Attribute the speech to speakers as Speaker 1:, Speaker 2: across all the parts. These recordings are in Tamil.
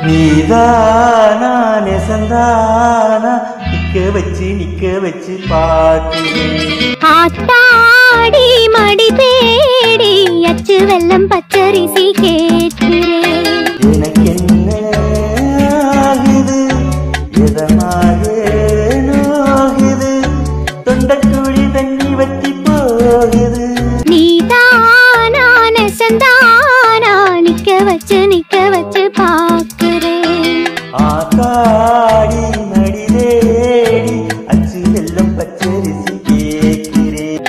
Speaker 1: நீதானா நெசந்தானா நிக்க வச்சு பார்க்கிறேன்.
Speaker 2: ஆத்தாடி மடி தேடி அச்சு வெல்லம் பச்சரிசி கேட்கிறேன்.
Speaker 1: எனக்கு என்ன ஆகுது எதமாக நோகுது தொண்டக்குழி தண்ணி வத்தி போகுது.
Speaker 2: நீதானா நெசந்தானா நிக்க வச்சு பார்க்கிறேன்.
Speaker 1: ஆத்தாடி மடி தேடி அச்சு வெல்லம் பச்சரிசி கேட்கிறேன்.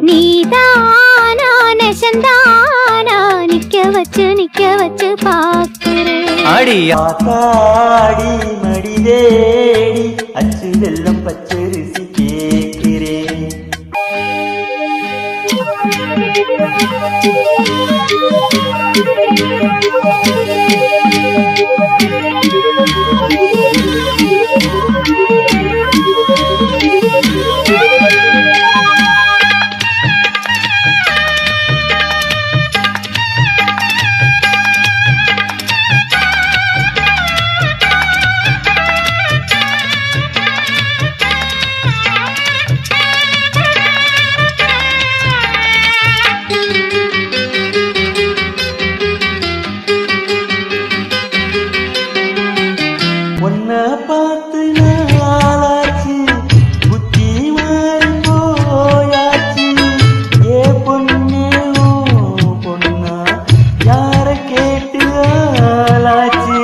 Speaker 2: நீதானா நெசந்தானா நிக்க வச்சு பார்க்கிறேன்.
Speaker 1: ஆத்தாடி மடி தேடி அச்சு வெல்லம் பச்சரிசி கேட்கிறேன். உன்னை பார்த்து நாளாச்சு புத்தி மாறி போயாச்சு. ஏ பொண்ணு பொண்ணா யார கேட்டு ஆளாச்சு.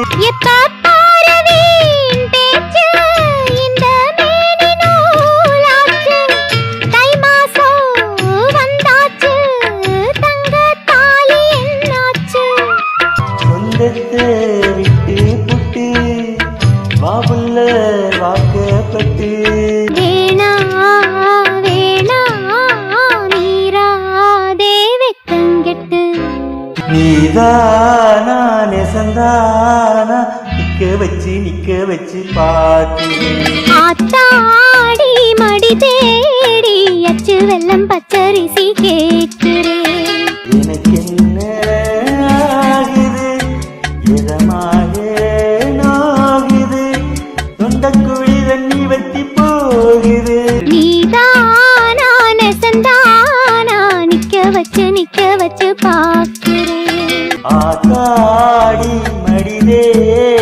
Speaker 1: சொந்தத்தை விட்டு புட்டு வாபுல்ல வாக்கப்பட்டு
Speaker 2: வேணா நீராதே வெக்கங்கெட்டு.
Speaker 1: நீதானா நெசந்தானா நிக்க வச்சு பார்க்கிறேன்.
Speaker 2: ஆத்தாடி மடி தேடி அச்சு வெல்லம் பச்சரிசி கேட்கிறேன்.
Speaker 1: எனக்கு என்ன ஆகுது எதமாக நோகுது தொண்டக்குழி தண்ணி வத்தி போகுது.
Speaker 2: நீதானா நெசந்தானா நிக்க வச்சு பார்க்கிறேன்.
Speaker 1: ஆத்தாடி மடி தேடி